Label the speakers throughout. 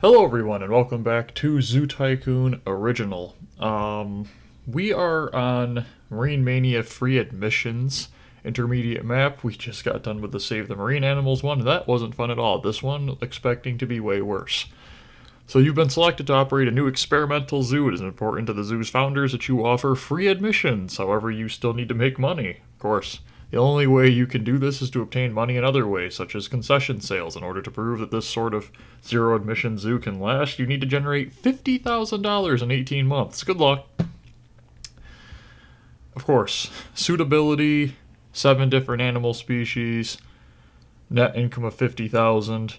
Speaker 1: Hello everyone and welcome back to Zoo Tycoon Original. We are on Marine Mania free admissions intermediate map. We just got done with the Save the Marine Animals one, and that wasn't fun at all. This one expecting to be way worse. So you've been selected to operate a new experimental zoo. It is important to the zoo's founders that you offer free admissions. However, you still need to make money, of course. The only way you can do this is to obtain money in other ways, such as concession sales. In order to prove that this sort of zero admission zoo can last, you need to generate $50,000 in 18 months. Good luck. Of course, suitability, 7 different animal species, net income of 50,000.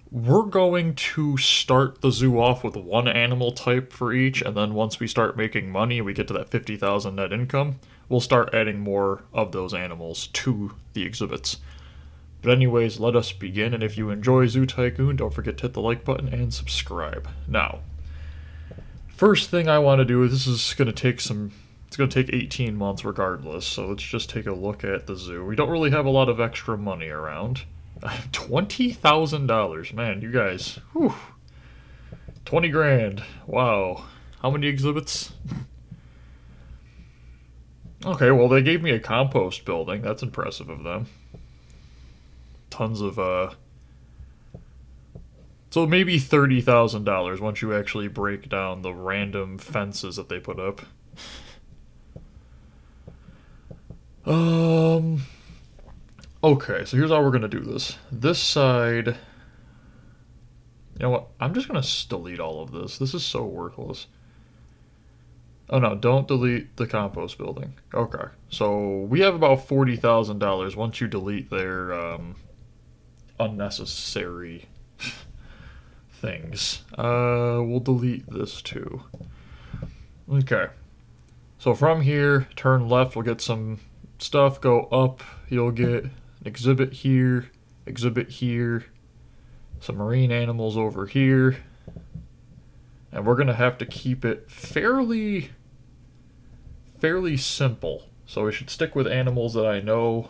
Speaker 1: We're going to start the zoo off with one animal type for each, and then once we start making money and we get to that 50,000 net income, we'll start adding more of those animals to the exhibits. But anyways, let us begin, and if you enjoy Zoo Tycoon, don't forget to hit the like button and subscribe. Now, first thing I want to do is it's going to take 18 months regardless, so let's just take a look at the zoo. We don't really have a lot of extra money around. I have $20,000. Man, you guys. Whew. 20 grand. Wow. How many exhibits? Okay, well, they gave me a compost building. That's impressive of them. Tons of, So maybe $30,000 once you actually break down the random fences that they put up. Okay, so here's how we're gonna do this. This side... You know what? I'm just gonna delete all of this. This is so worthless. Oh no, don't delete the compost building. Okay, so we have about $40,000 once you delete their unnecessary things. We'll delete this too. Okay, so from here, turn left, we'll get some stuff, go up, you'll get an exhibit here, some marine animals over here, and we're gonna have to keep it fairly simple. So we should stick with animals that I know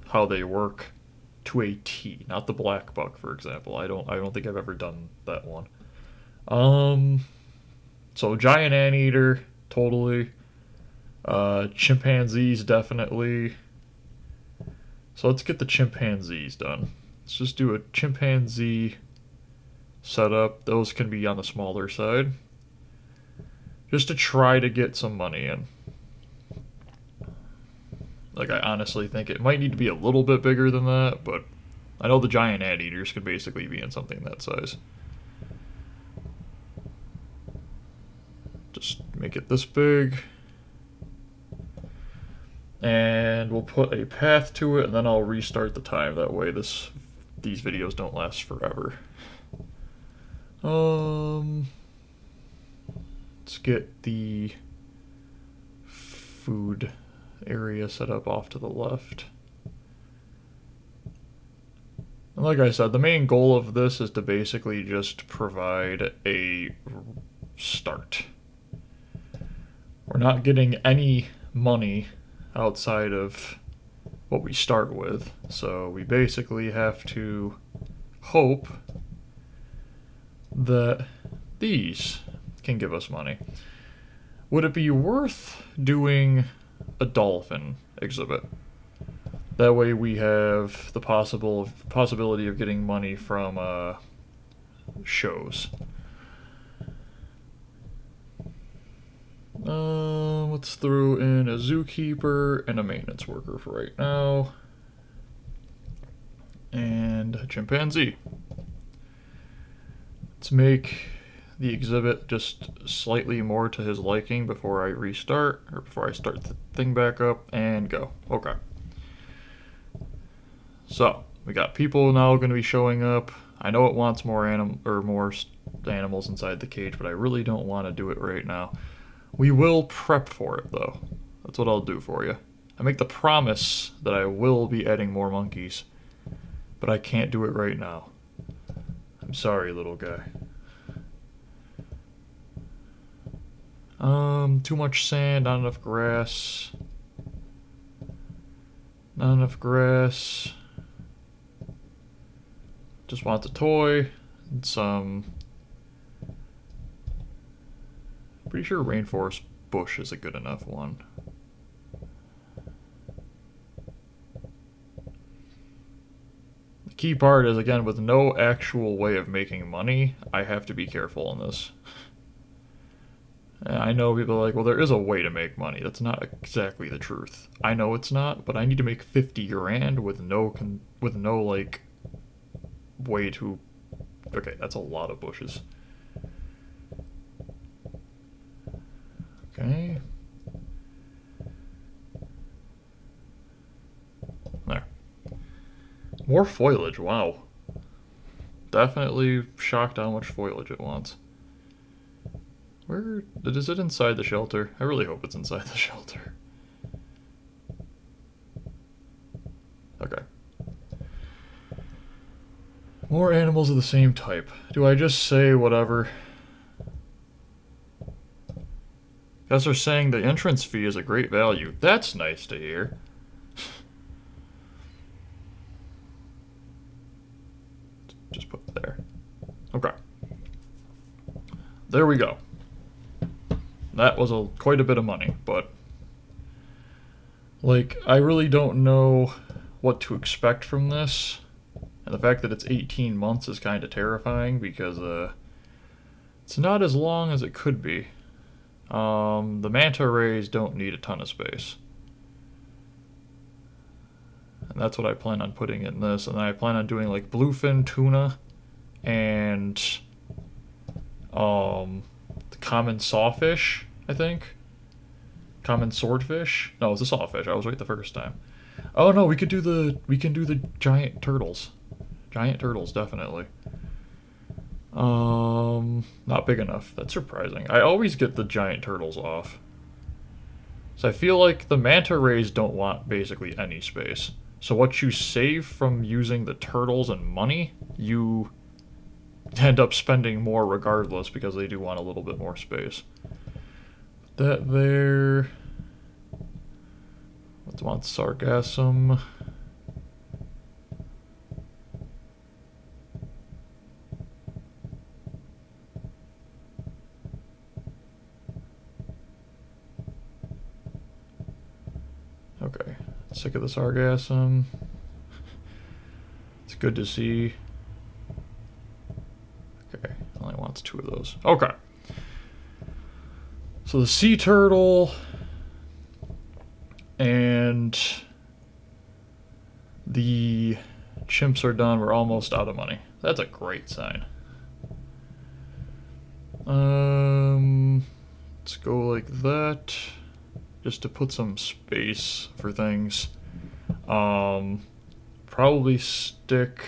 Speaker 1: how they work to a T, not the black buck, for example. I don't think I've ever done that one. So giant anteater, totally. Chimpanzees, definitely. So let's get the chimpanzees done. Let's just do a chimpanzee setup. Those can be on the smaller side, just to try to get some money in. Like, I honestly think it might need to be a little bit bigger than that, but I know the giant anteaters could basically be in something that size. Just make it this big. And we'll put a path to it, and then I'll restart the time. That way these videos don't last forever. Let's get the food area set up off to the left. And like I said, the main goal of this is to basically just provide a start. We're not getting any money outside of what we start with, so we basically have to hope that these can give us money. Would it be worth doing a dolphin exhibit? That way we have the possibility of getting money from shows. Let's throw in a zookeeper and a maintenance worker for right now. And a chimpanzee. Let's make the exhibit just slightly more to his liking before I restart, or before I start the thing back up, and go. Okay. So, we got people now going to be showing up. I know it wants more animals inside the cage, but I really don't want to do it right now. We will prep for it, though. That's what I'll do for you. I make the promise that I will be adding more monkeys, but I can't do it right now. I'm sorry, little guy. Too much sand, not enough grass. Not enough grass. Just wants a toy and some Pretty sure rainforest bush is a good enough one. The key part is, again, with no actual way of making money, I have to be careful on this. And I know people are like, well, there is a way to make money. That's not exactly the truth. I know it's not, but I need to make 50 grand with no like way to. Okay, that's a lot of bushes. Okay. There. More foliage, wow. Definitely shocked how much foliage it wants. Where is it inside the shelter? I really hope it's inside the shelter. Okay. More animals of the same type. Do I just say whatever? Guys are saying the entrance fee is a great value. That's nice to hear. Just put it there. Okay. There we go. That was quite a bit of money, but like, I really don't know what to expect from this. And the fact that it's 18 months is kind of terrifying because it's not as long as it could be. The manta rays don't need a ton of space. And that's what I plan on putting in this. And then I plan on doing like bluefin tuna and the common sawfish, I think. Common swordfish? No, it's a sawfish. I was right the first time. Oh no, we can do the giant turtles. Giant turtles, definitely. Not big enough. That's surprising. I always get the giant turtles off. So I feel like the manta rays don't want basically any space. So what you save from using the turtles and money, you end up spending more regardless because they do want a little bit more space. That there. Let's want sargassum. Okay, sick of the sargassum. It's good to see. Okay, only wants 2 of those. Okay. So the sea turtle and the chimps are done. We're almost out of money. That's a great sign. Let's go like that, just to put some space for things. Probably stick.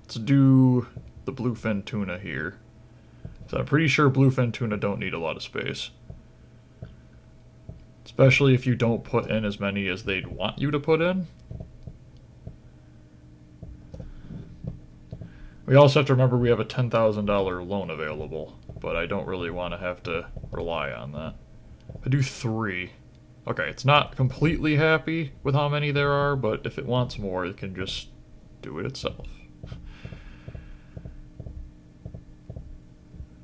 Speaker 1: Let's do the bluefin tuna here. So I'm pretty sure bluefin tuna don't need a lot of space. Especially if you don't put in as many as they'd want you to put in. We also have to remember we have a $10,000 loan available, but I don't really want to have to rely on that. I do 3. Okay, it's not completely happy with how many there are, but if it wants more, it can just do it itself.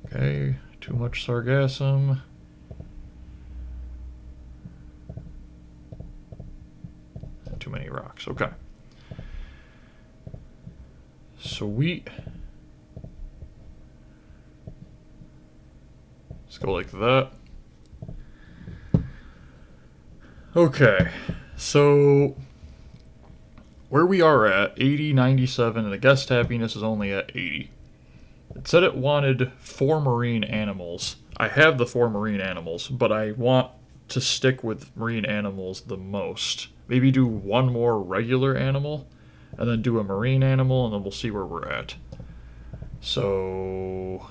Speaker 1: Okay, too much sargassum. Too many rocks, okay. Sweet. Let's go like that. Okay, so where we are at, 80, 97, and the guest happiness is only at 80. It said it wanted 4 marine animals. I have the 4 marine animals, but I want to stick with marine animals the most. Maybe do 1 more regular animal, and then do a marine animal, and then we'll see where we're at. So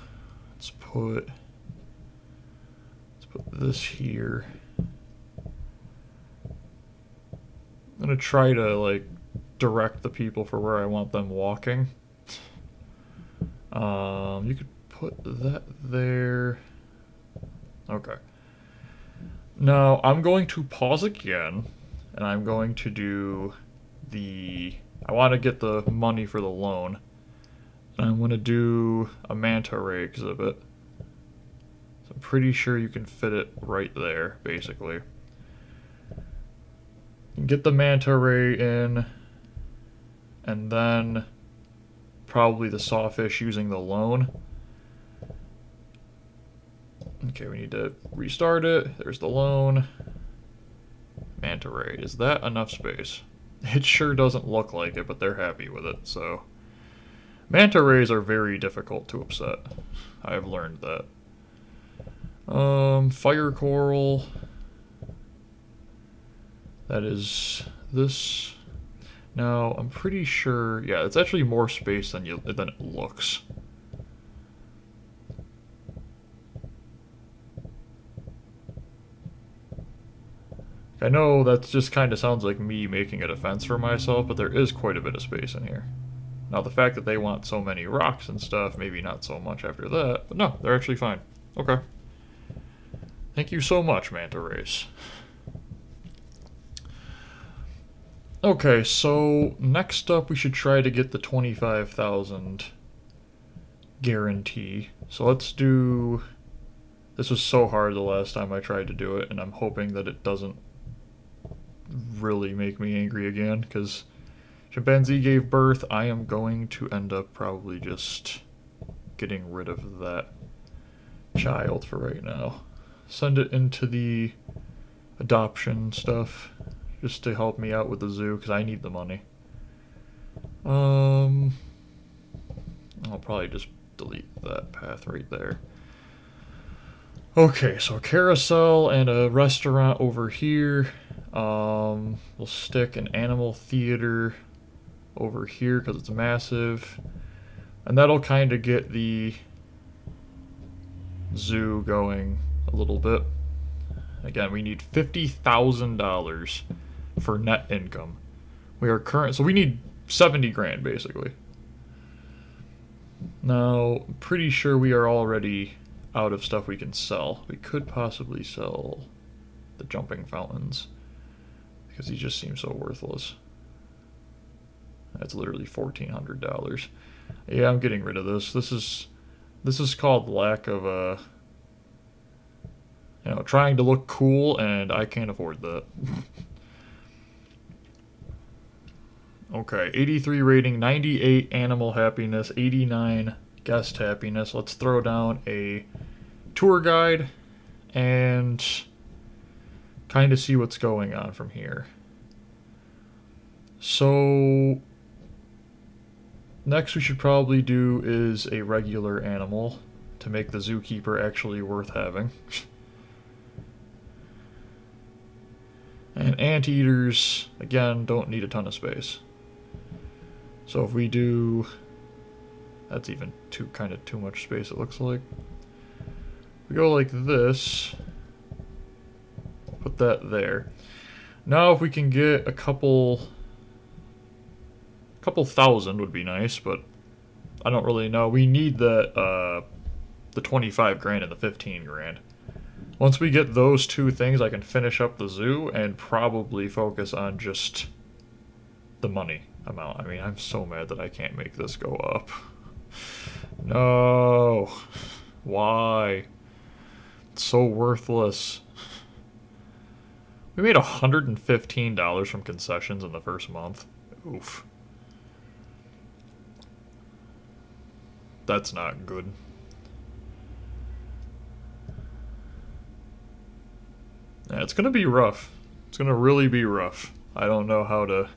Speaker 1: let's put this here. I'm gonna try to like direct the people for where I want them walking. You could put that there. Okay. Now I'm going to pause again, and I'm going to do the. I want to get the money for the loan, and I'm going to do a manta ray exhibit. pretty sure you can fit it right there, basically. Get the manta ray in, and then probably the sawfish using the loan. Okay, we need to restart it. There's the loan. Manta ray. Is that enough space? It sure doesn't look like it, but they're happy with it, so. Manta rays are very difficult to upset. I have learned that. Fire coral. That is this. Now, I'm pretty sure, yeah, it's actually more space than it looks. I know that just kind of sounds like me making a defense for myself, but there is quite a bit of space in here. Now, the fact that they want so many rocks and stuff, maybe not so much after that, but no, they're actually fine. Okay. Thank you so much, manta rays. Okay, so next up we should try to get the 25,000 guarantee. So let's do... This was so hard the last time I tried to do it, and I'm hoping that it doesn't really make me angry again, because chimpanzee gave birth. I am going to end up probably just getting rid of that child for right now. Send it into the adoption stuff, just to help me out with the zoo, because I need the money. I'll probably just delete that path right there. Okay, so a carousel and a restaurant over here. We'll stick an animal theater over here because it's massive. And that'll kind of get the zoo going a little bit. Again, we need $50,000 for net income. We are current, so we need 70 grand basically. Now, I'm pretty sure we are already out of stuff we can sell. We could possibly sell the jumping fountains because he just seems so worthless. That's literally $1,400. Yeah, I'm getting rid of this. This is called lack of trying to look cool, and I can't afford that. Okay, 83 rating, 98 animal happiness, 89 guest happiness. Let's throw down a tour guide and kind of see what's going on from here. So next we should probably do is a regular animal to make the zookeeper actually worth having. And anteaters, again, don't need a ton of space. So if we do... That's even kind of too much space, it looks like. We go like this. Put that there. Now if we can get a couple thousand would be nice, but I don't really know. We need the 25 grand and the 15 grand. Once we get those two things, I can finish up the zoo and probably focus on just the money amount. I mean, I'm so mad that I can't make this go up. No. Why? It's so worthless. We made $115 from concessions in the first month. Oof. That's not good. Yeah, it's gonna be rough. It's gonna really be rough. I don't know how to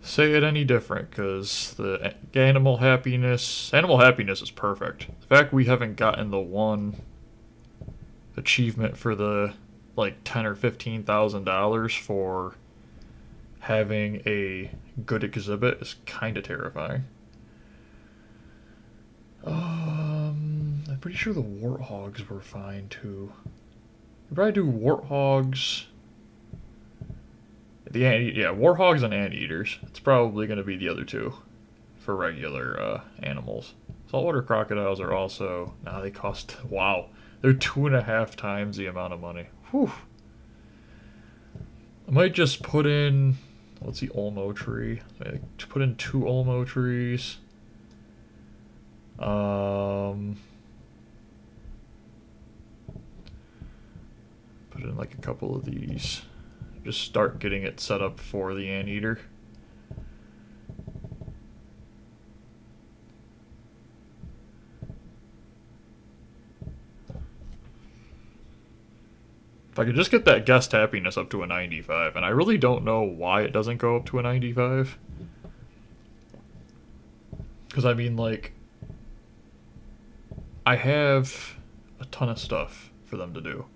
Speaker 1: say it any different, because the animal happiness is perfect. The fact we haven't gotten the one achievement for the like $10,000 or $15,000 for having a good exhibit is kind of terrifying. I'm pretty sure the warthogs were fine too. We'd probably do warthogs. Warthogs and anteaters. It's probably going to be the other two for regular animals. Saltwater crocodiles are also... Nah, they cost... Wow. They're 2.5 times the amount of money. Whew. I might just put in... What's the Olmo tree? Put in 2 Olmo trees. like a couple of these. Just start getting it set up for the anteater. If I could just get that guest happiness up to a 95, and I really don't know why it doesn't go up to a 95. Because, I mean, like, I have a ton of stuff for them to do.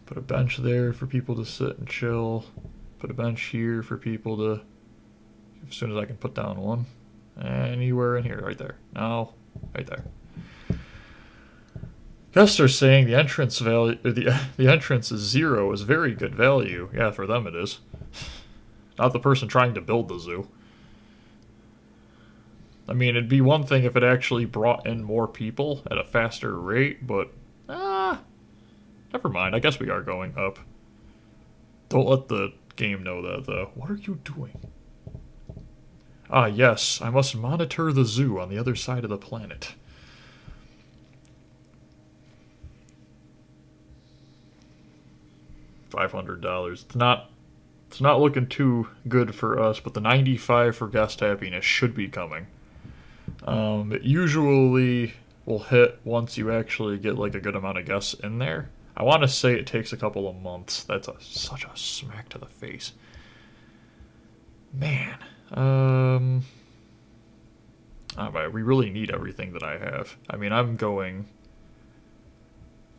Speaker 1: Put a bench there for people to sit and chill. Put a bench here for people to, as soon as I can put down one. Anywhere in here, right there. No, right there. Guests are saying the entrance value, the entrance is 0 is very good value. Yeah, for them it is. Not the person trying to build the zoo. I mean, it'd be one thing if it actually brought in more people at a faster rate, but never mind. I guess we are going up. Don't let the game know that, though. What are you doing? Ah, yes, I must monitor the zoo on the other side of the planet. $500. It's not looking too good for us, but the 95 for guest happiness should be coming. It usually will hit once you actually get like a good amount of guests in there. I want to say it takes a couple of months. That's such a smack to the face. Man. We really need everything that I have. I mean, I'm going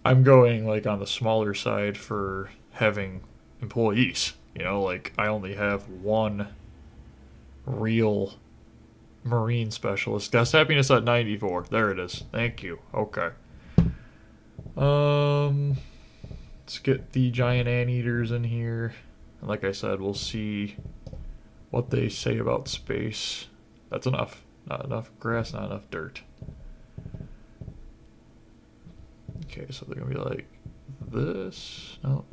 Speaker 1: like on the smaller side for having employees. You know, like I only have one real marine specialist. Guest happiness at 94. There it is. Thank you. Okay. Let's get the giant anteaters in here. And like I said, we'll see what they say about space. That's enough. Not enough grass, not enough dirt. Okay, so they're gonna be like this. No.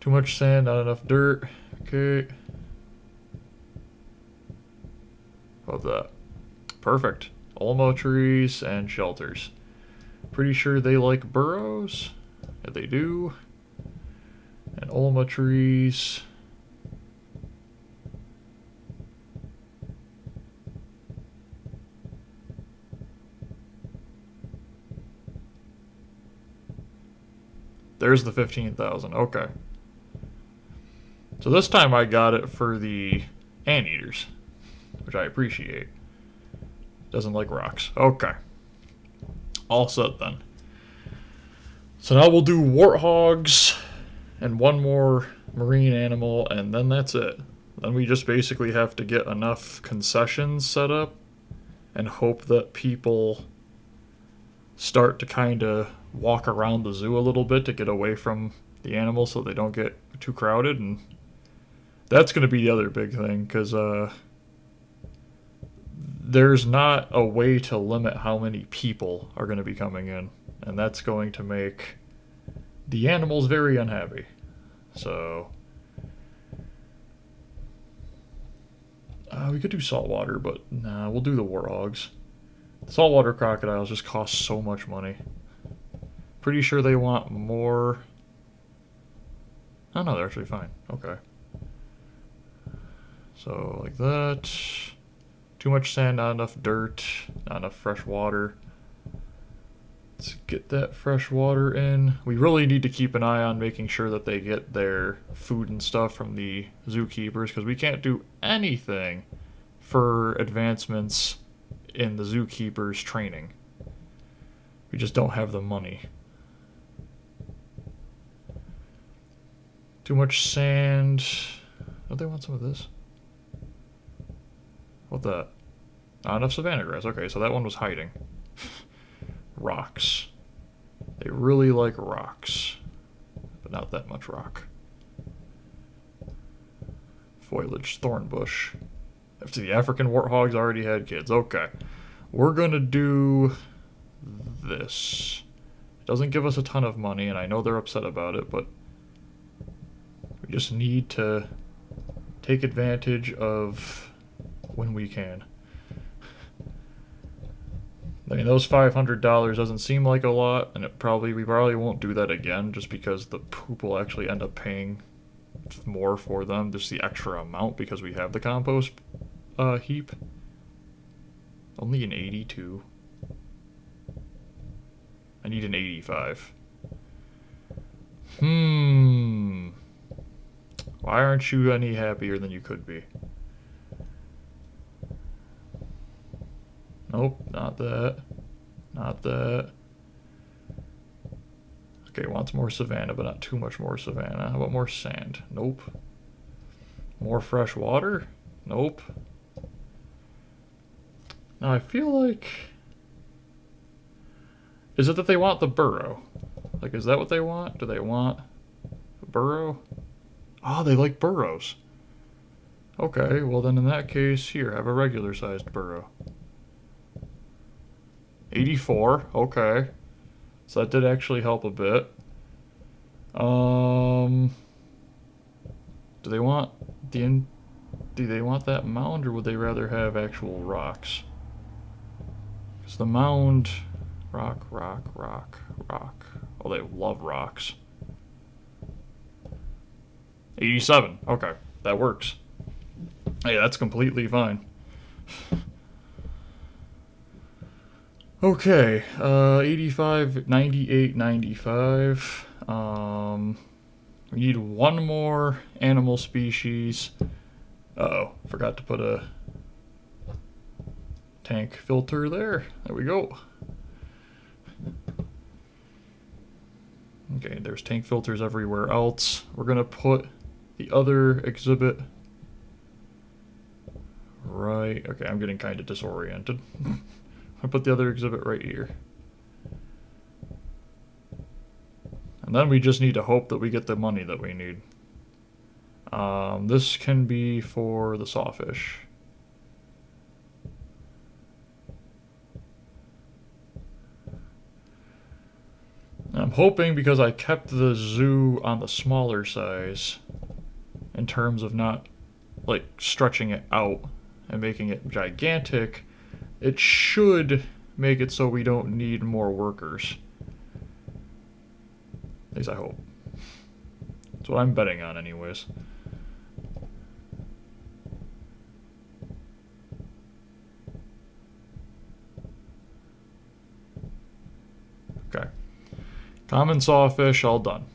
Speaker 1: Too much sand, not enough dirt. Okay. Love that. Perfect. Olmo trees and shelters. Pretty sure they like burrows. Yeah, they do. And Olma trees. There's the 15,000. Okay. So this time I got it for the anteaters, which I appreciate. Doesn't like rocks. Okay. All set then. So now we'll do warthogs and one more marine animal, and then that's it. Then we just basically have to get enough concessions set up and hope that people start to kind of walk around the zoo a little bit to get away from the animals so they don't get too crowded. And that's going to be the other big thing, because there's not a way to limit how many people are going to be coming in, and that's going to make the animals very unhappy. So we could do saltwater, but nah, we'll do the warthogs. Saltwater crocodiles just cost so much money. Pretty sure they want more. Oh no, they're actually fine. Okay. So like that. Too much sand, not enough dirt, not enough fresh water. Let's get that fresh water in. We really need to keep an eye on making sure that they get their food and stuff from the zookeepers, because we can't do anything for advancements in the zookeepers' training. We just don't have the money. Too much sand. Don't they want some of this? What the? Not enough savanna grass. Okay, so that one was hiding. Rocks. They really like rocks, but not that much rock. Foliage, thorn bush. After the African warthogs already had kids. Okay. We're gonna do this. It doesn't give us a ton of money, and I know they're upset about it, but we just need to take advantage of when we can. I mean, those $500 doesn't seem like a lot, and we probably won't do that again, just because the poop will actually end up paying more for them, just the extra amount, because we have the compost heap. Only an 82. I need an 85. Why aren't you any happier than you could be? Nope, not that. Not that. Okay, wants more savanna, but not too much more savanna. How about more sand? Nope. More fresh water? Nope. Now I feel like... Is it that they want the burrow? Like, is that what they want? Do they want a burrow? Oh, they like burrows. Okay, well then in that case, here, have a regular sized burrow. 84, okay. So that did actually help a bit. Do they want do they want that mound, or would they rather have actual rocks? Because the mound, rock. Oh, they love rocks. 87, okay, that works. Hey, that's completely fine. Okay, 85, 98, 95. We need one more animal species. Uh-oh, forgot to put a tank filter there. There we go. Okay, there's tank filters everywhere else. We're gonna put the other exhibit right... Okay, I'm getting kind of disoriented. I put the other exhibit right here. And then we just need to hope that we get the money that we need. This can be for the sawfish. I'm hoping, because I kept the zoo on the smaller size in terms of not like stretching it out and making it gigantic, it should make it so we don't need more workers. At least I hope. That's what I'm betting on anyways. Okay. Common sawfish, all done.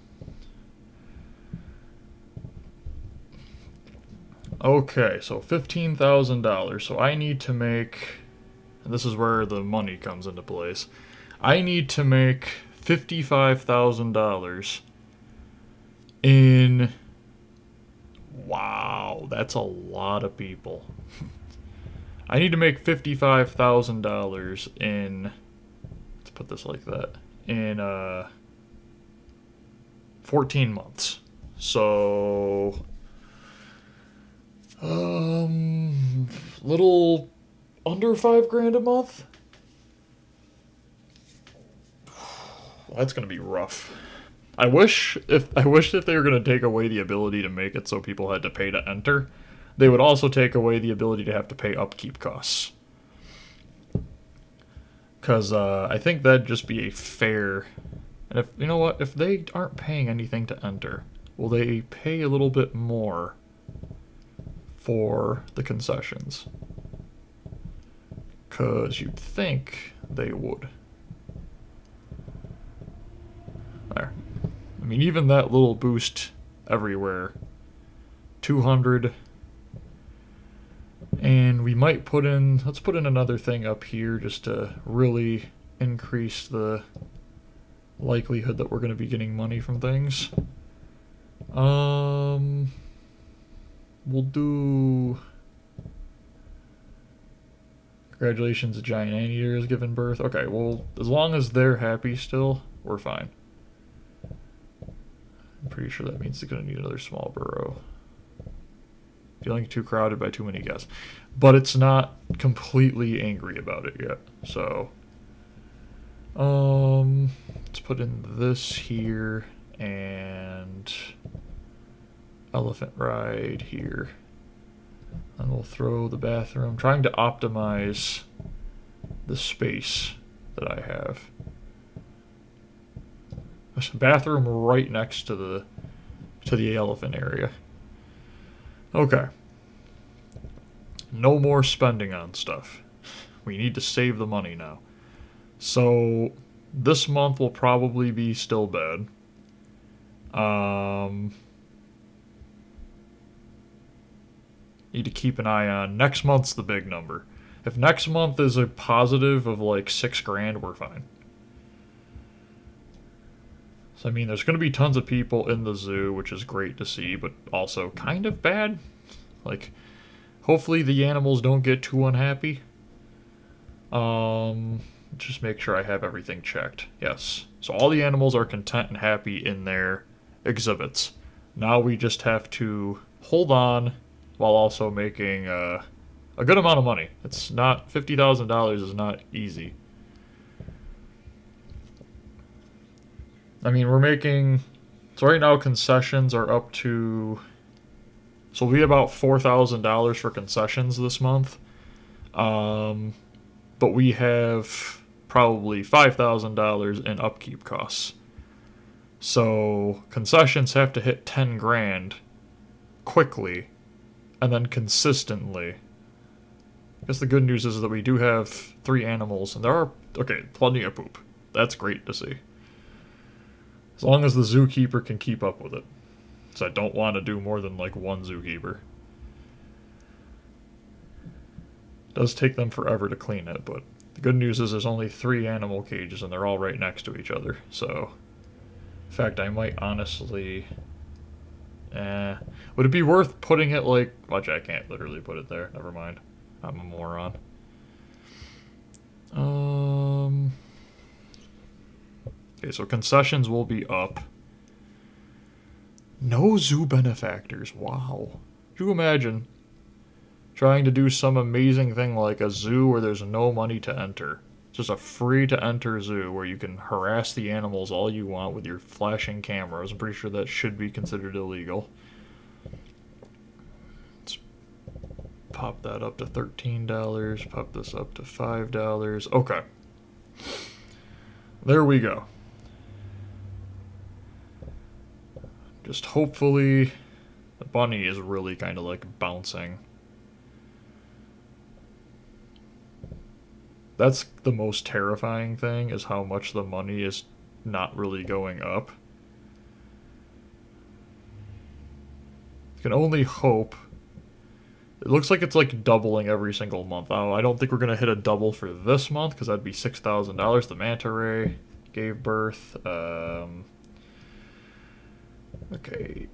Speaker 1: Okay, so $15,000. So I need to make... And this is where the money comes into place. I need to make $55,000 in... Wow, that's a lot of people. I need to make $55,000 in... Let's put this like that. In 14 months. So... little... under $5,000 a month? That's gonna be rough. I wish if they were gonna take away the ability to make it so people had to pay to enter, they would also take away the ability to have to pay upkeep costs. Because I think that'd just be a fair... And if you know what, if they aren't paying anything to enter, will they pay a little bit more for the concessions? Because you'd think they would. There. I mean, even that little boost everywhere. 200. And we might put in... Let's put in another thing up here just to really increase the likelihood that we're going to be getting money from things. We'll do... Congratulations, a giant anteater has given birth. Okay, well, as long as they're happy still, we're fine. I'm pretty sure that means they're going to need another small burrow. Feeling too crowded by too many guests. But it's not completely angry about it yet, so... let's put in this here, and... elephant ride here. And we'll throw the bathroom, trying to optimize the space that I have. There's a bathroom right next to the elephant area. Okay. No more spending on stuff. We need to save the money now. So this month will probably be still bad. Need to keep an eye on next month's the big number. If next month is a positive of like $6,000, we're fine. So I mean, there's going to be tons of people in the zoo, which is great to see, but also kind of bad. Like, hopefully the animals don't get too unhappy. Just make sure I have everything checked. Yes. So all the animals are content and happy in their exhibits. Now we just have to hold on while also making a good amount of money. It's not $50,000 is not easy. I mean, we're making, so right now concessions are up to, so we'll be about $4,000 for concessions this month. But we have probably $5,000 in upkeep costs. So concessions have to hit 10 grand quickly and then consistently. I guess the good news is that we do have 3 animals and there are, okay, plenty of poop. That's great to see. As long as the zookeeper can keep up with it. So I don't want to do more than like 1 zookeeper. It does take them forever to clean it, but the good news is there's only 3 animal cages and they're all right next to each other. So, in fact, I might honestly... would it be worth putting it like... Watch, I can't literally put it there. Never mind. I'm a moron. Okay, so concessions will be up. No zoo benefactors. Wow. Could you imagine trying to do some amazing thing like a zoo where there's no money to enter? It's just a free-to-enter zoo where you can harass the animals all you want with your flashing cameras. I'm pretty sure that should be considered illegal. Let's pop that up to $13. Pop this up to $5. Okay. There we go. Just hopefully the bunny is really kind of like bouncing. That's the most terrifying thing, is how much the money is not really going up. You can only hope. It looks like it's like doubling every single month. Oh, I don't think we're going to hit a double for this month because that'd be $6,000. The manta ray gave birth. Okay,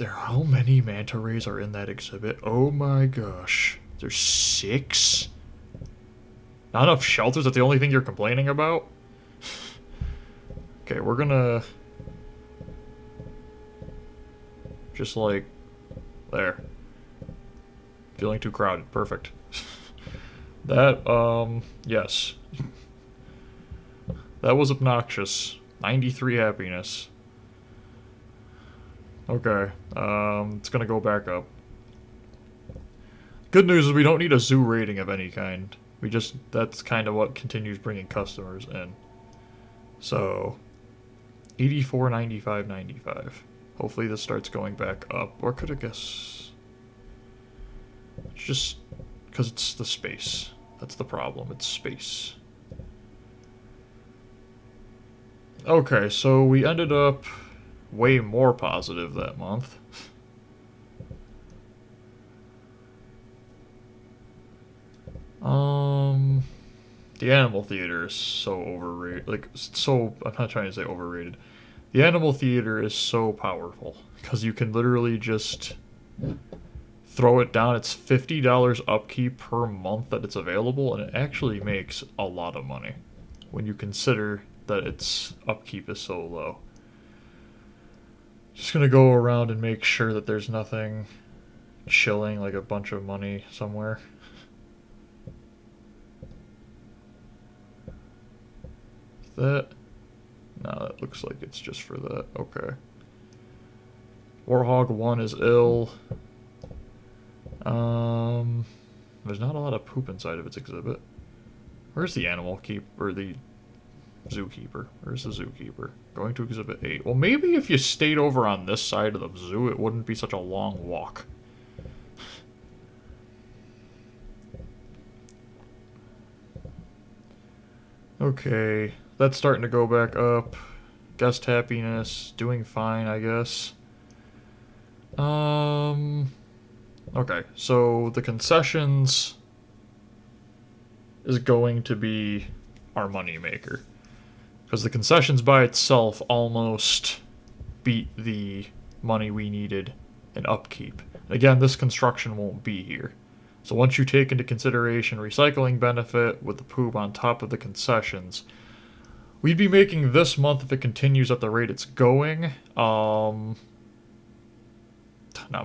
Speaker 1: how many manta rays are in that exhibit? Oh my gosh. There's 6? Not enough shelters? That's the only thing you're complaining about? Okay, we're gonna... just like... there. Feeling too crowded. Perfect. That, yes. That was obnoxious. 93 happiness. Okay, it's gonna go back up. Good news is we don't need a zoo rating of any kind. That's kind of what continues bringing customers in. So, 84, 95, 95. Hopefully this starts going back up. Or could I guess... It's just because it's the space. That's the problem, it's space. Okay, so we ended up way more positive that month. The animal theater is so overrated. Like, so, I'm not trying to say overrated. The animal theater is so powerful because you can literally just throw it down. It's $50 upkeep per month that it's available, and it actually makes a lot of money when you consider that its upkeep is so low. Just gonna go around and make sure that there's nothing chilling like a bunch of money somewhere. That? No, that looks like it's just for that. Okay. Warhog 1 is ill. There's not a lot of poop inside of its exhibit. Where's the animal keeper, or the zookeeper? Where's the zookeeper? Going to Exhibit 8. Well, maybe if you stayed over on this side of the zoo, it wouldn't be such a long walk. Okay, that's starting to go back up. Guest happiness, doing fine, I guess. Okay, so the concessions is going to be our moneymaker. Because the concessions by itself almost beat the money we needed in upkeep. Again, this construction won't be here. So once you take into consideration recycling benefit with the poop on top of the concessions, we'd be making this month, if it continues at the rate it's going, not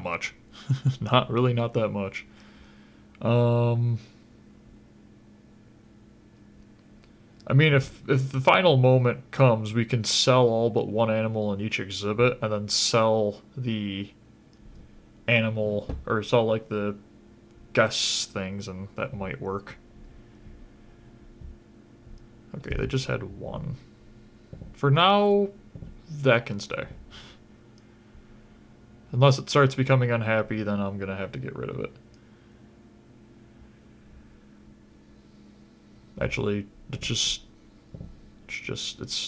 Speaker 1: much. Not that much. I mean, if the final moment comes, we can sell all but one animal in each exhibit, and then sell the animal, or sell, like, the guess things, and that might work. Okay, they just had one. For now, that can stay. Unless it starts becoming unhappy, then I'm gonna have to get rid of it. Actually, it's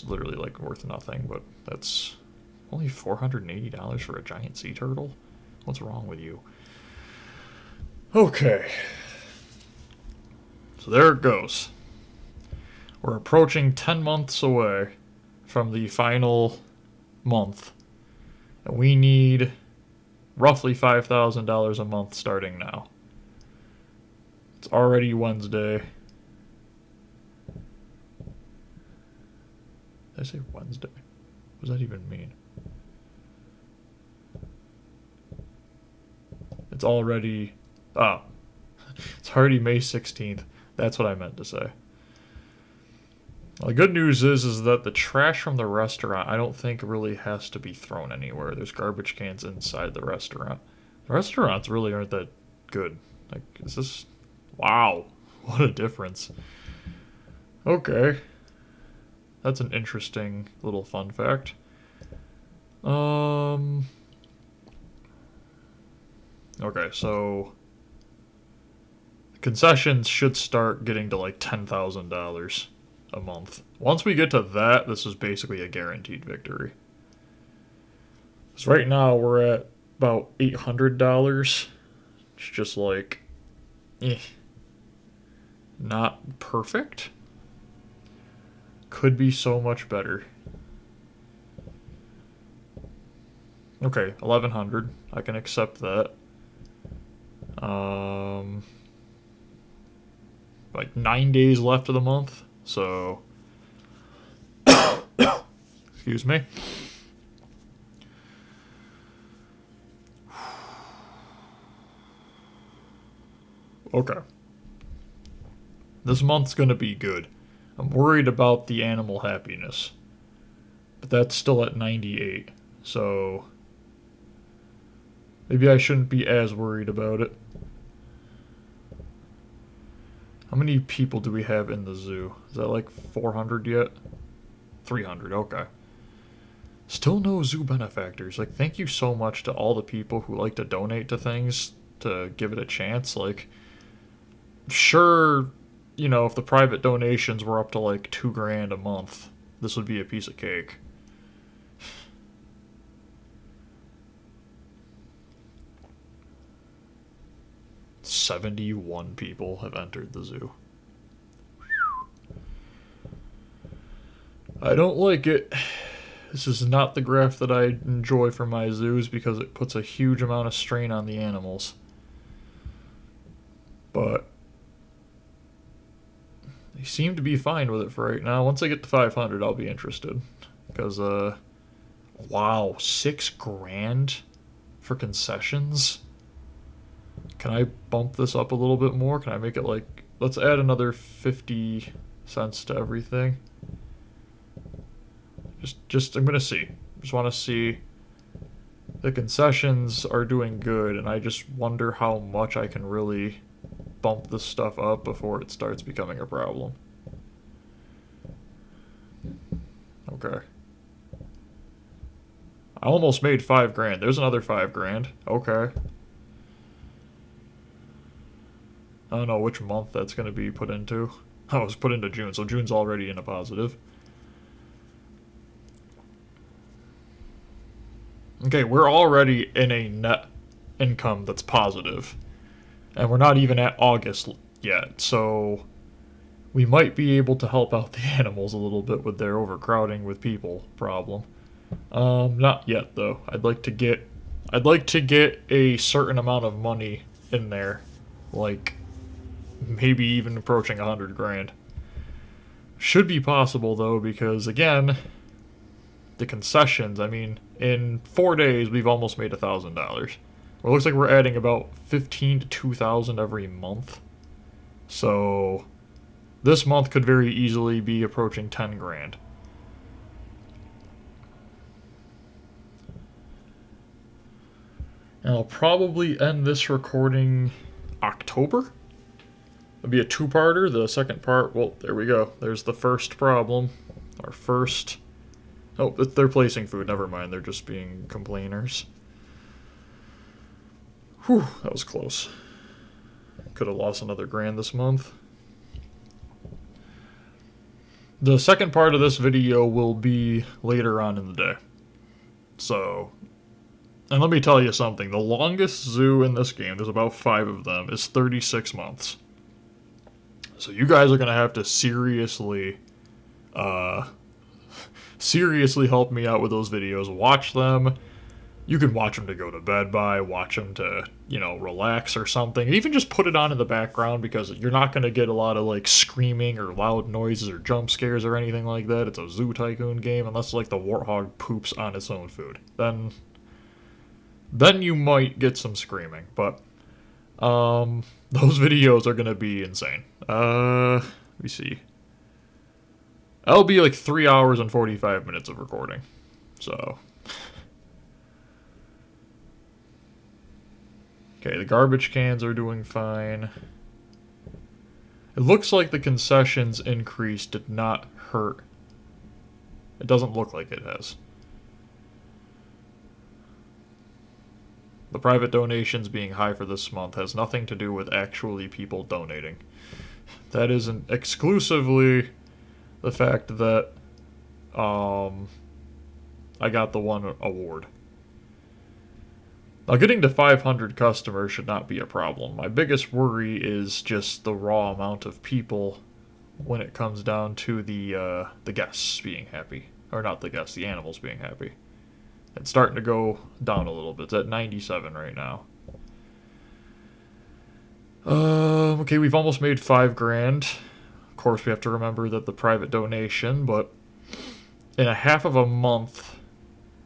Speaker 1: literally, like, worth nothing, but that's only $480 for a giant sea turtle? What's wrong with you? Okay. So there it goes. We're approaching 10 months away from the final month. And we need roughly $5,000 a month starting now. It's already Wednesday. Did I say Wednesday? What does that even mean? It's already... Oh. It's already May 16th. That's what I meant to say. Well, the good news is that the trash from the restaurant, I don't think really has to be thrown anywhere. There's garbage cans inside the restaurant. The restaurants really aren't that good. Like, is this... Wow. What a difference. Okay. That's an interesting little fun fact. Okay, so... concessions should start getting to like $10,000 a month. Once we get to that, this is basically a guaranteed victory. So right now we're at about $800. It's just like, not perfect. Could be so much better. Okay, 1,100. I can accept that. Like 9 days left of the month, so excuse me. Okay. This month's gonna be good. I'm worried about the animal happiness, but that's still at 98, so maybe I shouldn't be as worried about it. How many people do we have in the zoo? Is that like 400 yet? 300, okay. Still no zoo benefactors. Like, thank you so much to all the people who like to donate to things to give it a chance. Like, sure, you know, if the private donations were up to like $2,000 a month, this would be a piece of cake. $71 people have entered the zoo. I don't like it. This is not the graph that I enjoy for my zoos because it puts a huge amount of strain on the animals. But they seem to be fine with it for right now. Once I get to 500, I'll be interested. Because, wow, $6,000 for concessions? Can I bump this up a little bit more? Can I make it like... Let's add another 50 cents to everything. I'm gonna see. Just want to see. The concessions are doing good, and I just wonder how much I can really bump this stuff up before it starts becoming a problem. Okay. I almost made 5 grand. There's another 5 grand. Okay. I don't know which month that's going to be put into. Oh, it was put into June, so June's already in a positive. Okay, we're already in a net income that's positive. And we're not even at August yet, so we might be able to help out the animals a little bit with their overcrowding with people problem. Not yet though. I'd like to get a certain amount of money in there, like maybe even approaching 100 grand. Should be possible though, because again, the concessions. I mean, in 4 days we've almost made $1,000. Well, it looks like we're adding about 15 to 2,000 every month. So this month could very easily be approaching 10 grand. And I'll probably end this recording October. It'll be a 2-parter. The second part, well, there we go. There's the first problem. Our first... Oh, they're placing food. Never mind. They're just being complainers. Whew, that was close. Could have lost another grand this month. The second part of this video will be later on in the day. So, and let me tell you something. The longest zoo in this game, there's about 5 of them, is 36 months. So you guys are going to have to seriously help me out with those videos. Watch them. You can watch them to go to bed by, watch them to, relax or something. Even just put it on in the background, because you're not going to get a lot of, screaming or loud noises or jump scares or anything like that. It's a Zoo Tycoon game, unless, the warthog poops on its own food. Then you might get some screaming, but, those videos are going to be insane. Let me see. That'll be 3 hours and 45 minutes of recording. So. Okay, the garbage cans are doing fine. It looks like the concessions increase did not hurt. It doesn't look like it has. The private donations being high for this month has nothing to do with actually people donating. That isn't exclusively the fact that I got the one award. Now, getting to 500 customers should not be a problem. My biggest worry is just the raw amount of people when it comes down to the guests being happy. Or not the guests, the animals being happy. It's starting to go down a little bit. It's at 97 right now. Okay, we've almost made 5 grand. Of course, we have to remember that the private donation, but in a half of a month,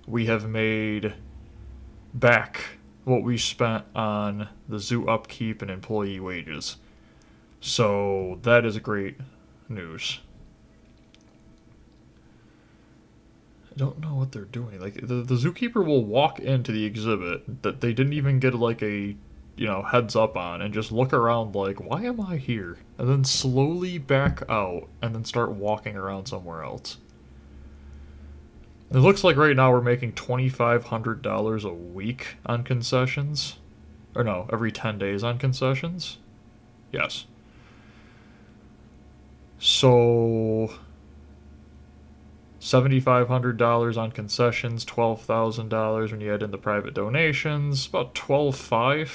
Speaker 1: we have made back what we spent on the zoo upkeep and employee wages. So that is great news. I don't know what they're doing. The zookeeper will walk into the exhibit that they didn't even get a heads up on, and just look around why am I here? And then slowly back out and then start walking around somewhere else. It looks like right now we're making $2,500 a week on concessions. Or no, every 10 days on concessions. Yes. So $7,500 on concessions, $12,000 when you add in the private donations, about $12,500.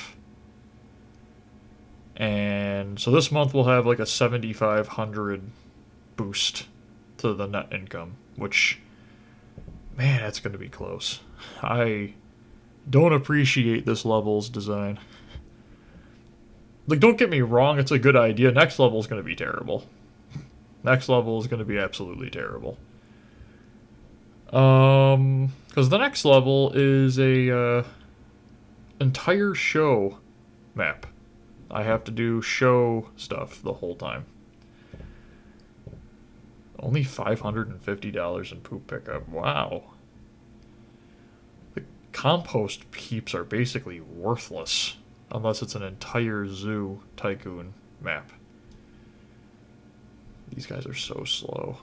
Speaker 1: And so this month we'll have a $7,500 boost to the net income, which, man, that's going to be close. I don't appreciate this level's design. Don't get me wrong, it's a good idea. Next level is going to be terrible. Next level is going to be absolutely terrible. Because the next level is a entire show map. I have to do show stuff the whole time. Only $550 in poop pickup. Wow. The compost peeps are basically worthless unless it's an entire Zoo Tycoon map. These guys are so slow.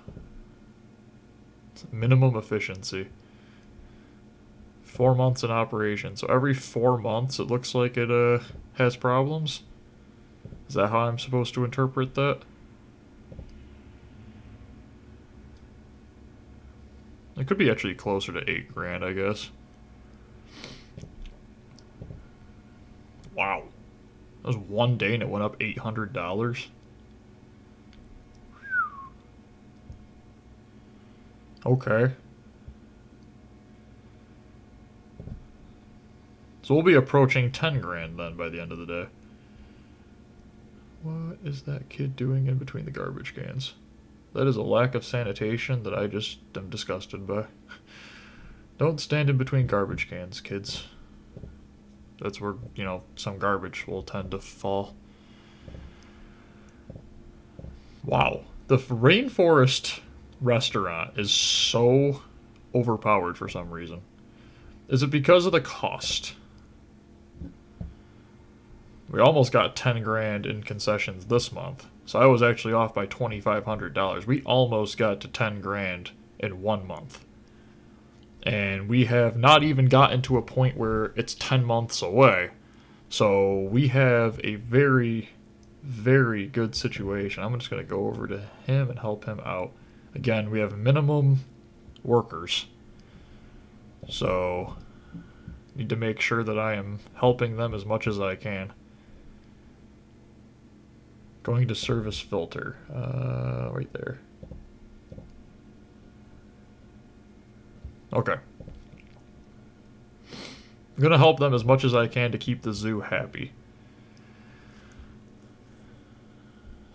Speaker 1: Minimum efficiency. 4 months in operation. So every 4 months it looks like it has problems? Is that how I'm supposed to interpret that? It could be actually closer to 8 grand, I guess. Wow. That was one day and it went up $800. Okay. So we'll be approaching 10 grand then by the end of the day. What is that kid doing in between the garbage cans? That is a lack of sanitation that I just am disgusted by. Don't stand in between garbage cans, kids. That's where, you know, some garbage will tend to fall. Wow. The rainforest restaurant is so overpowered for some reason. Is it because of the cost? We almost got 10 grand in concessions this month. So I was actually off by $2,500. We almost got to 10 grand in 1 month. And we have not even gotten to a point where it's 10 months away. So we have a very, very good situation. I'm just going to go over to him and help him out. Again, we have minimum workers. So need to make sure that I am helping them as much as I can. Going to service filter. Right there. Okay. I'm going to help them as much as I can to keep the zoo happy.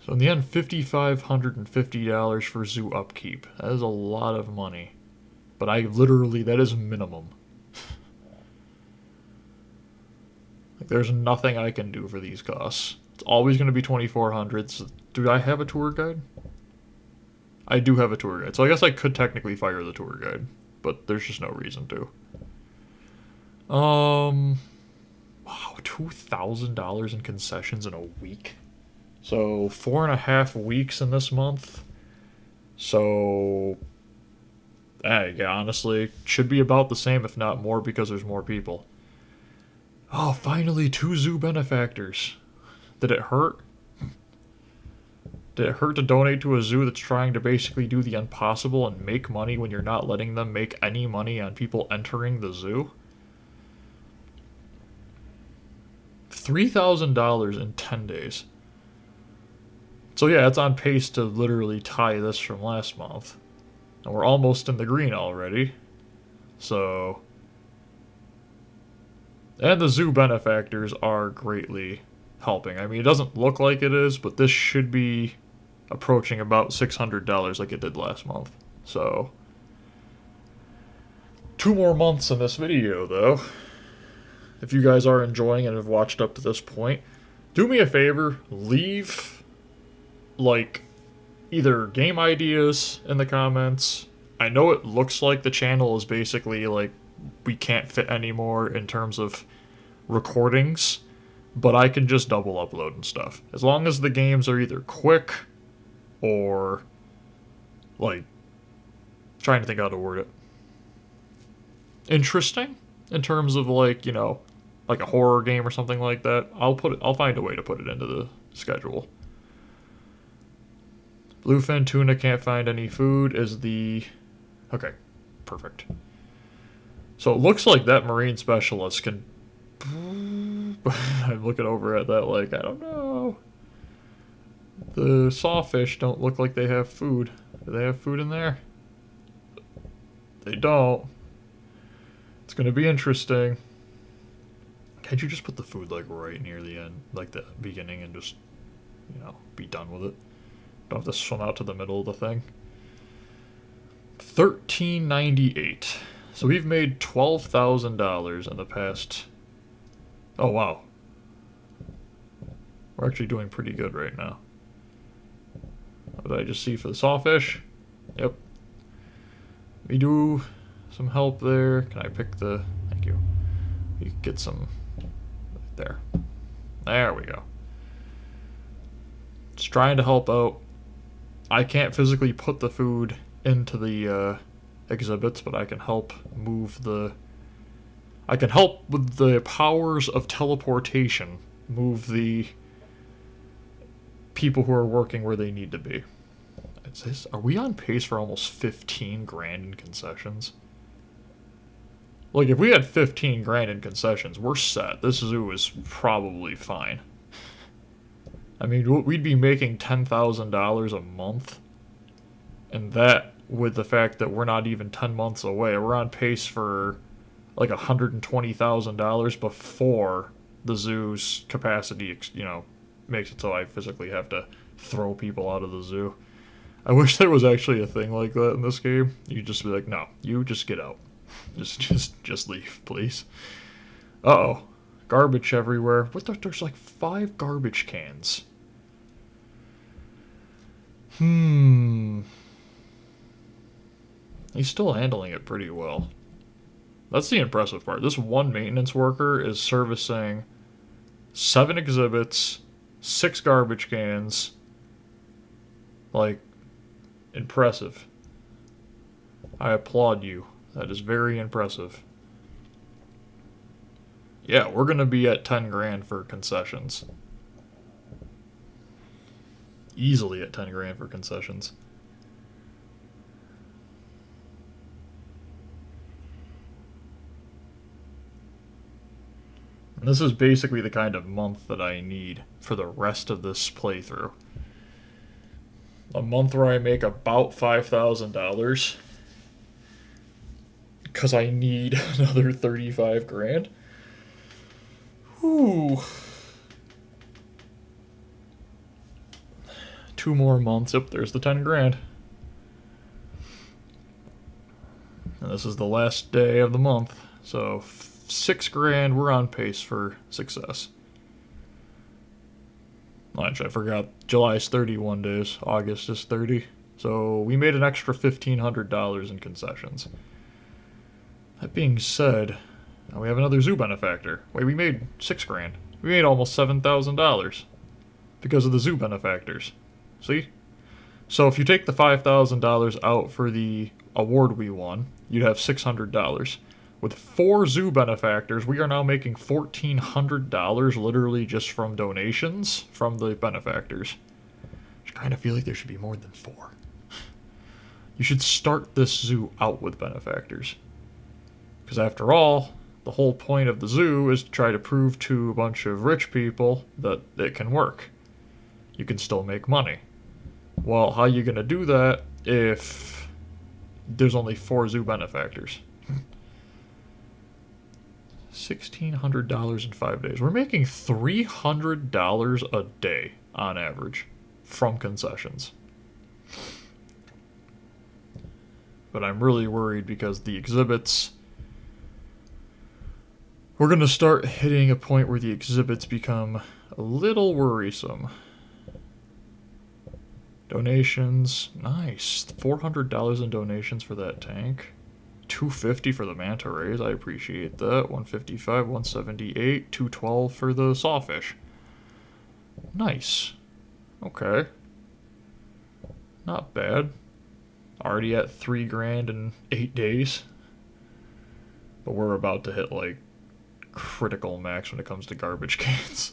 Speaker 1: So in the end, $5,550 for zoo upkeep. That is a lot of money. But that is minimum. Like, there's nothing I can do for these costs. It's always going to be $2,400. So do I have a tour guide? I do have a tour guide. So I guess I could technically fire the tour guide. But there's just no reason to. Wow, $2,000 in concessions in a week. So 4.5 weeks in this month. So, yeah, honestly, should be about the same, if not more, because there's more people. Oh, finally, 2 zoo benefactors. Did it hurt? Did it hurt to donate to a zoo that's trying to basically do the impossible and make money when you're not letting them make any money on people entering the zoo? $3,000 in 10 days. So yeah, it's on pace to literally tie this from last month. And we're almost in the green already. So... And the zoo benefactors are greatly helping. I mean, it doesn't look like it is, but this should be approaching about $600 like it did last month. So... 2 more months in this video, though. If you guys are enjoying and have watched up to this point, do me a favor, leave, like, either game ideas in the comments. I know it looks like the channel is basically, like, we can't fit anymore in terms of recordings, but I can just double upload and stuff. As long as the games are either quick or, like, trying to think how to word it, interesting in terms of, like, you know, like a horror game or something like that. I'll find a way to put it into the schedule. Bluefin tuna can't find any food is the... Okay, perfect. So it looks like that marine specialist can... I'm looking over at that like, I don't know. The sawfish don't look like they have food. Do they have food in there? They don't. It's going to be interesting. Can't you just put the food, like, right near the end, like the beginning, and just, you know, be done with it? Don't have to swim out to the middle of the thing. $13.98. So we've made $12,000 in the past... Oh, wow. We're actually doing pretty good right now. What did I just see for the sawfish? Yep. We do some help there. Can I pick the... Thank you. We get some... There. There we go. Just trying to help out. I can't physically put the food into the exhibits, but I can help move the... I can help with the powers of teleportation move the people who are working where they need to be. Are we on pace for almost 15 grand in concessions? Like, if we had 15 grand in concessions, we're set. This zoo is probably fine. I mean, we'd be making $10,000 a month. And that, with the fact that we're not even 10 months away, we're on pace for like $120,000 before the zoo's capacity, makes it so I physically have to throw people out of the zoo. I wish there was actually a thing like that in this game. You'd just be like, no, you just get out. Just leave, please. Uh-oh. Garbage everywhere. There's like 5 garbage cans. He's still handling it pretty well. That's the impressive part. This one maintenance worker is servicing 7 exhibits, 6 garbage cans. Like, impressive. I applaud you. That is very impressive. Yeah, we're going to be at 10 grand for concessions. Easily at 10 grand for concessions. And this is basically the kind of month that I need for the rest of this playthrough. A month where I make about $5,000. Because I need another 35 grand. Whew. 2 more months. Yep, there's the 10 grand. And this is the last day of the month. So 6 grand, we're on pace for success. Actually, I forgot. July's 31 days. August is 30. So we made an extra $1,500 in concessions. That being said, now we have another zoo benefactor. Wait, we made 6 grand. We made almost $7,000 because of the zoo benefactors. See? So if you take the $5,000 out for the award we won, you'd have $600. With 4 zoo benefactors, we are now making $1,400 literally just from donations from the benefactors. I kind of feel like there should be more than 4. You should start this zoo out with benefactors. Because after all, the whole point of the zoo is to try to prove to a bunch of rich people that it can work. You can still make money. Well, how are you going to do that if there's only 4 zoo benefactors? $1,600 in 5 days. We're making $300 a day on average from concessions. But I'm really worried because the exhibits... We're going to start hitting a point where the exhibits become a little worrisome. Donations. Nice. $400 in donations for that tank. $250 for the manta rays. I appreciate that. $155, $178, $212 for the sawfish. Nice. Okay. Not bad. Already at 3 grand in 8 days. But we're about to hit like critical max when it comes to garbage cans.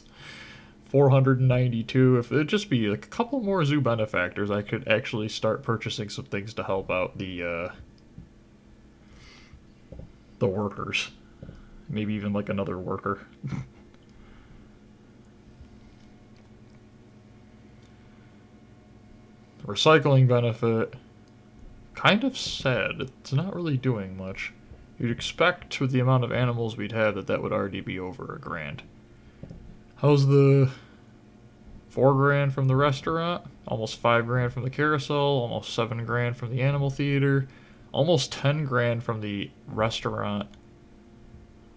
Speaker 1: 492. If it'd just be like a couple more zoo benefactors, I could actually start purchasing some things to help out the workers. Maybe even like another worker. Recycling benefit. Kind of sad. It's not really doing much. You'd expect with the amount of animals we'd have that would already be over $1 grand. How's the 4 grand from the restaurant? Almost 5 grand from the carousel. Almost 7 grand from the animal theater. Almost 10 grand from the restaurant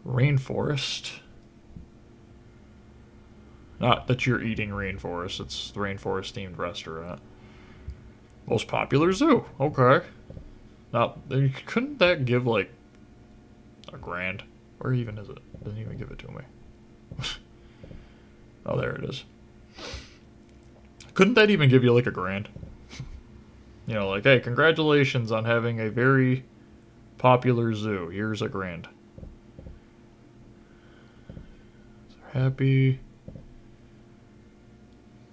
Speaker 1: rainforest. Not that you're eating rainforest, it's the rainforest themed restaurant. Most popular zoo. Okay. Now, couldn't that give like $1 grand? Where even is it? Doesn't even give it to me. Oh, there it is. Couldn't that even give you like $1 grand? You know, like, hey, congratulations on having a very Popular zoo. Here's a grand. Happy.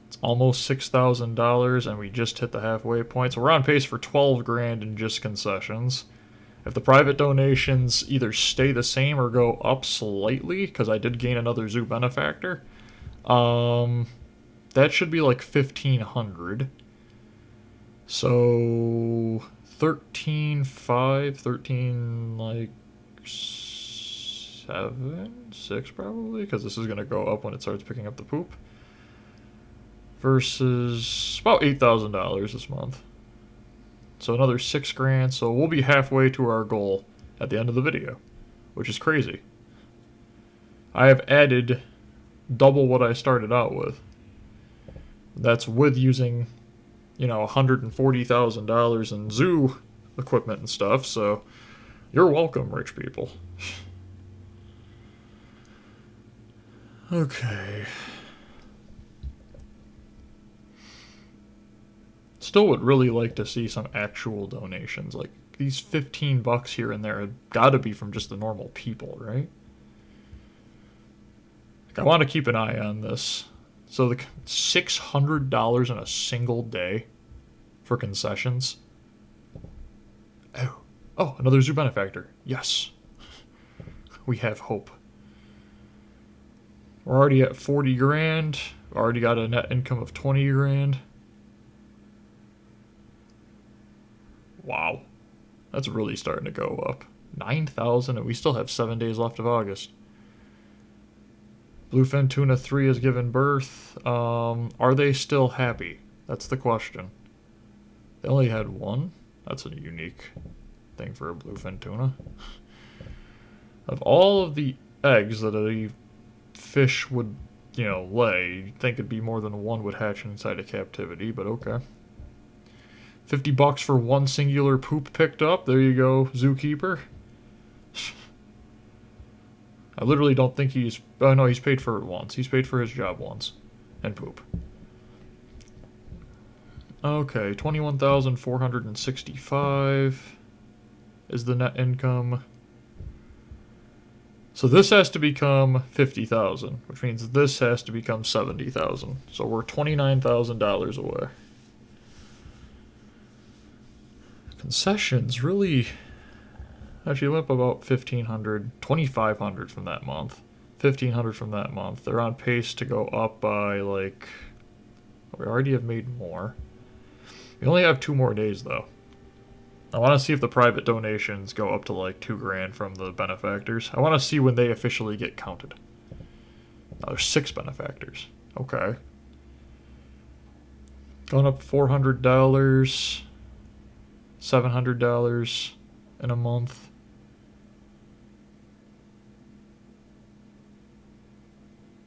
Speaker 1: It's almost $6,000 and we just hit the halfway point. So we're on pace for 12 grand in just concessions. If the private donations either stay the same or go up slightly, because I did gain another zoo benefactor, that should be like 1,500. So 13.5, 13 like 7, 6 probably, because this is gonna go up when it starts picking up the poop. Versus about $8,000 this month. So another 6 grand, so we'll be halfway to our goal at the end of the video, which is crazy. I have added double what I started out with. That's with using, you know, $140,000 in zoo equipment and stuff, so you're welcome, rich people. Okay. Still would really like to see some actual donations. Like, these $15 here and there have got to be from just the normal people, right? Like, I want to keep an eye on this. So the $600 in a single day for concessions. Oh, another zoo benefactor. Yes. We have hope. We're already at 40 grand. Already got a net income of 20 grand. Wow. That's really starting to go up. 9,000 and we still have 7 days left of August. Bluefin Tuna 3 has given birth. Are they still happy? That's the question. They only had one. That's a unique thing for a bluefin tuna. Of all of the eggs that a fish would, you know, lay, you'd think it'd be more than one would hatch inside a captivity, but okay. $50 for one singular poop picked up. There you go, zookeeper. I literally don't think he's... Oh, no, he's paid for it once. He's paid for his job once. And poop. Okay, 21,465 is the net income. So this has to become 50,000, which means this has to become 70,000. So we're $29,000 away. Concessions really actually went up about 1,500, 2,500 from that month, 1,500 from that month. They're on pace to go up by like, we already have made more. We only have 2 more days though. I want to see if the private donations go up to like 2 grand from the benefactors. I want to see when they officially get counted. Now there's 6 benefactors. Okay. Going up $400. $700 in a month.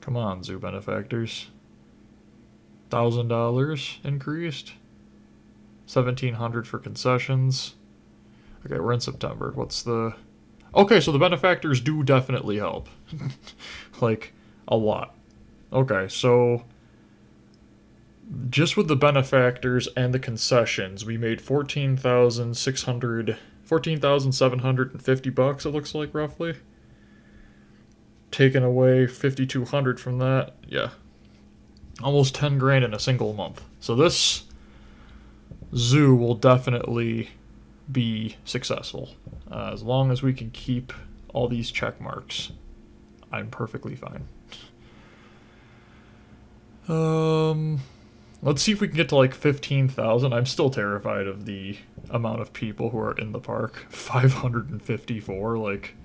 Speaker 1: Come on, zoo benefactors. $1,000 increased. $1,700 for concessions. Okay, we're in September. What's the... Okay, so the benefactors do definitely help. Like, a lot. Okay, so... Just with the benefactors and the concessions, we made $14,750, it looks like, roughly. Taking away 5,200 from that, yeah. Almost 10 grand in a single month. So this zoo will definitely be successful. As long as we can keep all these check marks, I'm perfectly fine. Let's see if we can get to like 15,000. I'm still terrified of the amount of people who are in the park. 554, like,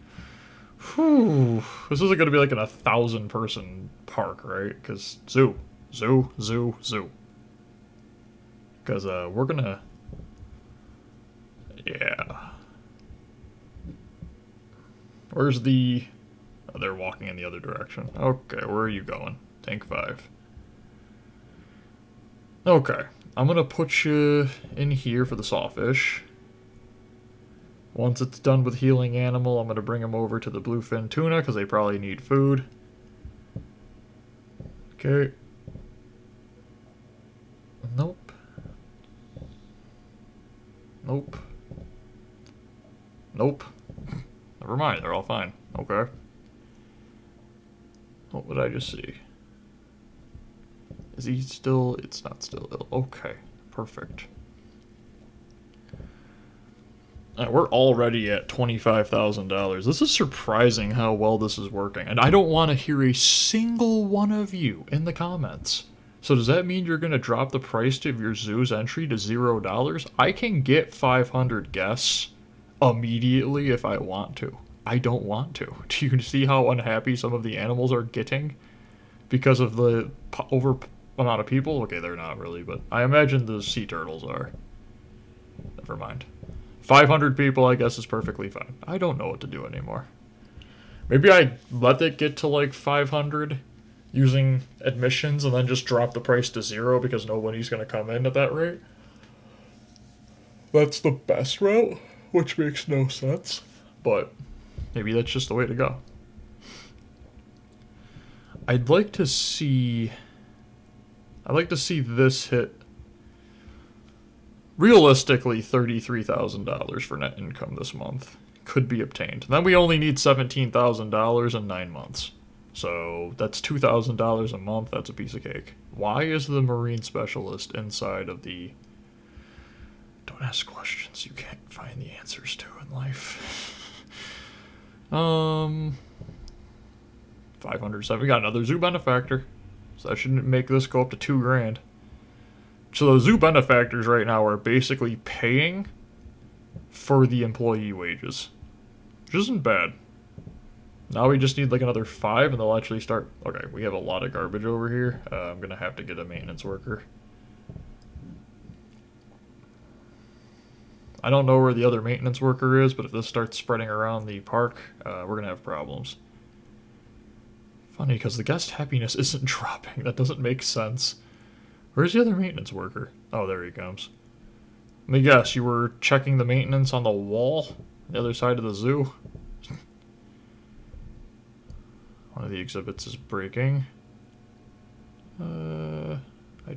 Speaker 1: whew. This isn't going to be like an 1,000 person park, right? Because zoo. Because we're going to, yeah. Where's the, oh, they're walking in the other direction. Okay, where are you going? Tank 5. Okay, I'm going to put you in here for the sawfish. Once it's done with healing animal, I'm going to bring them over to the bluefin tuna because they probably need food. Okay. Nope. Nope. Never mind, they're all fine. Okay. What would I just see? Is he still... It's not still ill. Okay. Perfect. We're already at $25,000. This is surprising how well this is working. And I don't want to hear a single one of you in the comments. So does that mean you're going to drop the price of your zoo's entry to $0? I can get 500 guests immediately if I want to. I don't want to. Do you see how unhappy some of the animals are getting because of the over amount of people? Okay, they're not really, but I imagine the sea turtles are. Never mind. 500 people, I guess, is perfectly fine. I don't know what to do anymore. Maybe I let it get to like 500 using admissions and then just drop the price to 0 because nobody's going to come in at that rate. That's the best route, which makes no sense. But maybe that's just the way to go. I'd like to see this hit realistically $33,000 for net income this month could be obtained. Then we only need $17,000 in 9 months. So that's $2,000 a month. That's a piece of cake. Why is the marine specialist inside of the... Don't ask questions you can't find the answers to in life. 507. We got another zoo benefactor. So that shouldn't make this go up to $2,000. So those zoo benefactors right now are basically paying for the employee wages, which isn't bad. Now we just need like another 5 and they'll actually start. Okay, we have a lot of garbage over here. I'm going to have to get a maintenance worker. I don't know where the other maintenance worker is, but if this starts spreading around the park, we're going to have problems. Funny, because the guest happiness isn't dropping. That doesn't make sense. Where's the other maintenance worker? Oh, there he comes. Let me guess, you were checking the maintenance on the wall on the other side of the zoo? One of the exhibits is breaking. I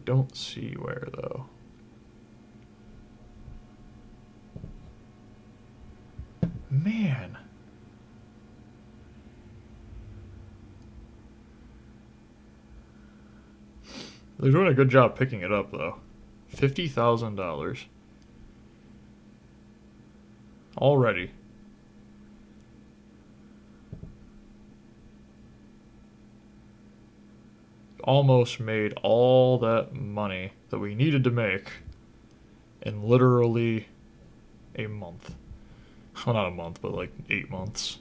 Speaker 1: don't see where, though. Man. They're doing a good job picking it up, though. $50,000. Already. Almost made all that money that we needed to make in literally a month. Well, not a month, but like 8 months.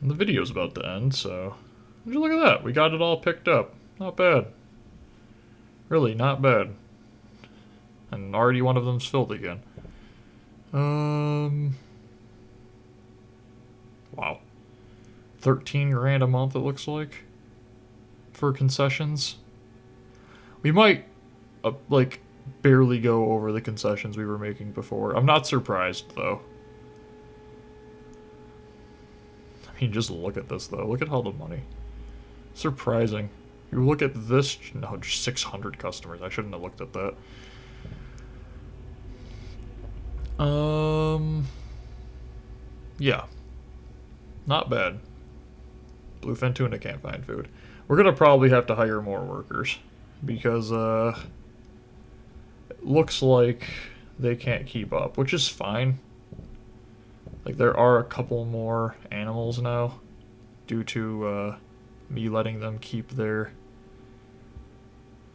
Speaker 1: And the video's about to end, so would you look at that? We got it all picked up. Not bad. Really, not bad. And already one of them's filled again. Wow. 13 grand a month, it looks like, for concessions. We might, like, barely go over the concessions we were making before. I'm not surprised, though. I mean, just look at this, though. Look at all the money. Surprising. You look at this... No, just 600 customers. I shouldn't have looked at that. Yeah. Not bad. Bluefin tuna can't find food. We're gonna probably have to hire more workers. Because, it looks like they can't keep up, which is fine. Like, there are a couple more animals now due to me letting them keep their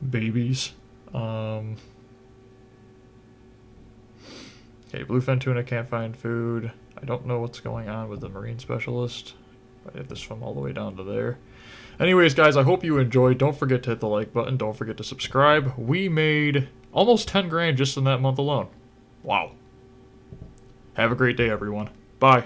Speaker 1: babies. Okay, bluefin tuna can't find food. I don't know what's going on with the marine specialist. I have to swim all the way down to there. Anyways, guys, I hope you enjoyed. Don't forget to hit the like button. Don't forget to subscribe. We made almost 10 grand just in that month alone. Wow. Have a great day, everyone. Bye.